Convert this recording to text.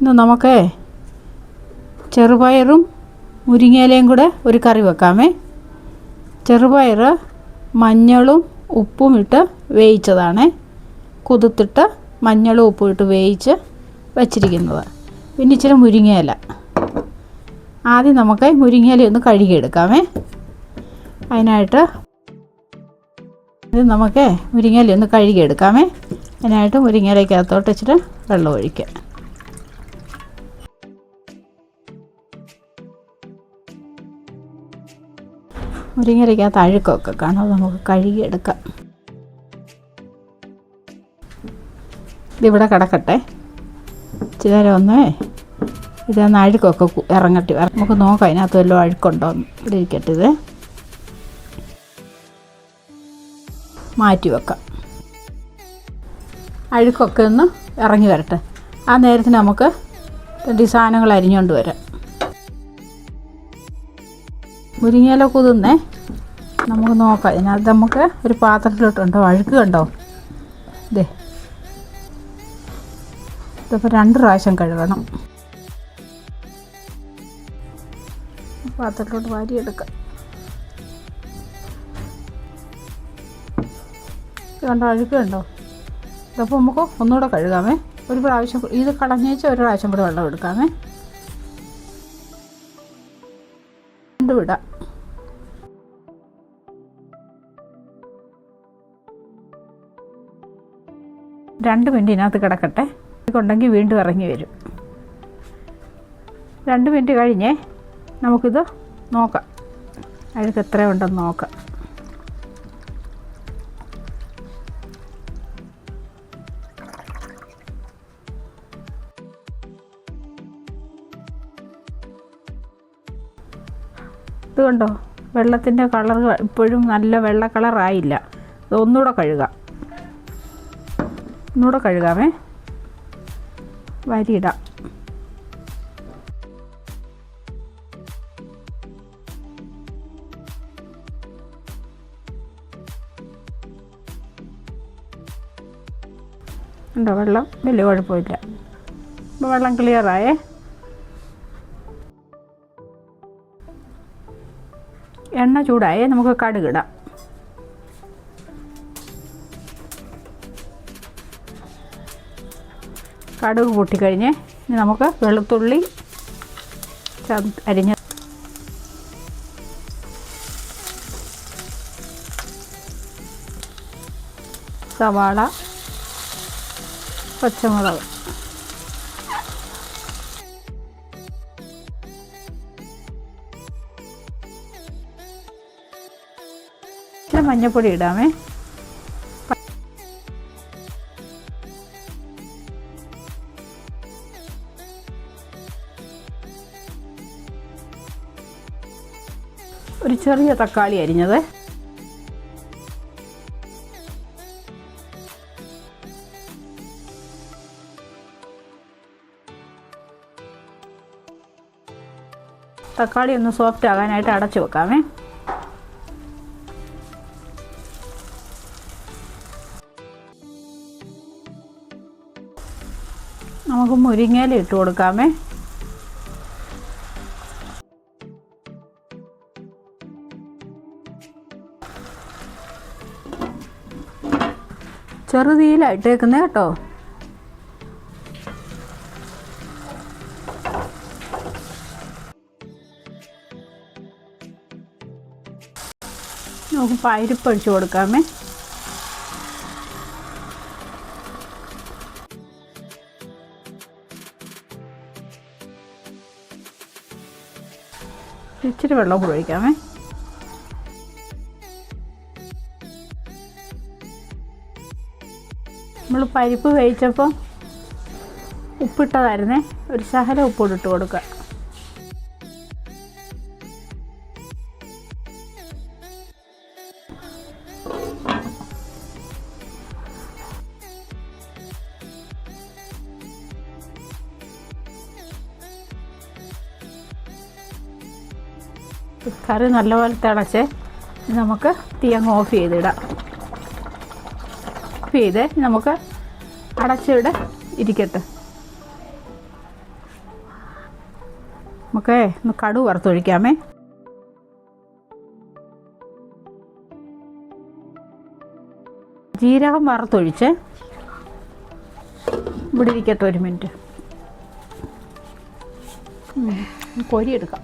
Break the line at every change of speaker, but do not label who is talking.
ഇന്ന് നമുക്ക് ചെറുപയറും മുരിങ്ങയിലയും കൂടെ ഒരു കറി വെക്കാമേ. ചെറുപയർ മഞ്ഞളും ഉപ്പും ഇട്ട് വേവിച്ചതാണ്, കുതിർത്തിട്ട് മഞ്ഞളും ഉപ്പും ഇട്ട് വേവിച്ച് വച്ചിരിക്കുന്നത്. പിന്നെ ഇച്ചിരി മുരിങ്ങയില. ആദ്യം നമുക്ക് മുരിങ്ങയില ഒന്ന് കഴുകിയെടുക്കാമേ. അതിനായിട്ട് നമുക്ക് മുരിങ്ങയില ഒന്ന് കഴുകിയെടുക്കാമേ. അതിനായിട്ട് മുരിങ്ങയിലക്കകത്തോട്ട് ഇച്ചിരി വെള്ളം ഒഴിക്കാം. മുരിങ്ങയിലക്കകത്ത് അഴുക്കൊക്കെ കാണും, അത് നമുക്ക് കഴുകിയെടുക്കാം. ഇതിവിടെ കിടക്കട്ടെ, ഇച്ചിരി നേരം ഒന്ന് ഇതൊന്ന് അഴുക്കൊക്കെ ഇറങ്ങട്ടെ. നമുക്ക് നോക്കാം അതിനകത്ത് വല്ലതും അഴുക്കുണ്ടോ എന്ന്. ഇവിടെ ഇരിക്കട്ടെ, ഇത് മാറ്റി വെക്കാം. അഴുക്കൊക്കെ ഒന്ന് ഇറങ്ങി വരട്ടെ. ആ നേരത്തിന് നമുക്ക് ഈ സാധനങ്ങൾ അരിഞ്ഞുകൊണ്ട് വരാം. മുരിങ്ങയില കുതിർന്നേ, നമുക്ക് നോക്കാം. ഇതിനകത്ത് നമുക്ക് ഒരു പാത്രത്തിലോട്ടുണ്ടോ അഴുക്ക് കണ്ടോ? ഇതിപ്പോൾ 2 പ്രാവശ്യം കഴുകണം. പാത്രത്തിലോട്ട് വാരിയെടുക്കാം. കണ്ടോ, അഴുക്ക് കണ്ടോ? ഇതപ്പോൾ നമുക്ക് ഒന്നുകൂടെ കഴുകാമേ. ഒരു പ്രാവശ്യം ഇത് കളഞ്ഞേച്ച് ഒരു പ്രാവശ്യം കൂടെ വെള്ളം എടുക്കാമേ. വിടാം. രണ്ട് മിനിറ്റ് ഇതിനകത്ത് കിടക്കട്ടെ. ഉണ്ടെങ്കിൽ വീണ്ടും ഇറങ്ങി വരും. 2 മിനിറ്റ് കഴിഞ്ഞേ നമുക്കിത് നോക്കാം, അഴുക്ക് എത്ര ഉണ്ടെന്ന് നോക്കാം. ഇത് കണ്ടോ, വെള്ളത്തിൻ്റെ കളർ ഇപ്പോഴും നല്ല വെള്ള കളറായില്ല. ഇത് ഒന്നുകൂടെ കഴുകാമേ. വരിയിടാം. ഉണ്ടോ, വെള്ളം വലിയ കുഴപ്പമില്ല. ഇപ്പോൾ വെള്ളം ക്ലിയറായേ. എണ്ണ ചൂടായേ, നമുക്ക് കടുകിടാം. കടുക് പൊട്ടിക്കഴിഞ്ഞ് ഇനി നമുക്ക് വെളുത്തുള്ളി അരിഞ്ഞ, സവാള, പച്ചമുളക്, മഞ്ഞൾപ്പൊടി ഇടാമേ. ഒരു ചെറിയ തക്കാളി അരിഞ്ഞത്, തക്കാളി ഒന്ന് സോഫ്റ്റ് ആകാനായിട്ട് അടച്ചു വെക്കാമേ. നമുക്ക് മുരിങ്ങയില ഇട്ട് കൊടുക്കാമേ. ചെറുതീയിലിട്ടേക്കുന്നേ കേട്ടോ. നമുക്ക് പരിപ്പ് ഒഴിച്ച് കൊടുക്കാമേ. ഇച്ചിരി വെള്ളം കൂടി ഒഴിക്കാമേ. നമ്മൾ പരിപ്പ് വേവിച്ചപ്പോൾ ഉപ്പിട്ടതായിരുന്നേ, ഒരു ശകലം ഉപ്പോട് ഇട്ട് കൊടുക്കുക. കറി നല്ലപോലെ തിളച്ച് നമുക്ക് തീ അങ്ങ് ഓഫ് ചെയ്തിടാം. ഓഫ് ചെയ്ത് നമുക്ക് അടച്ചിവിടെ ഇരിക്കട്ടെ. നമുക്ക് ഒന്ന് കടുക് വറുത്തൊഴിക്കാമേ. ജീരകം വറുത്തൊഴിച്ച് ഇവിടെ ഇരിക്കട്ടെ 1 മിനിറ്റ്. കോരിയെടുക്കാം.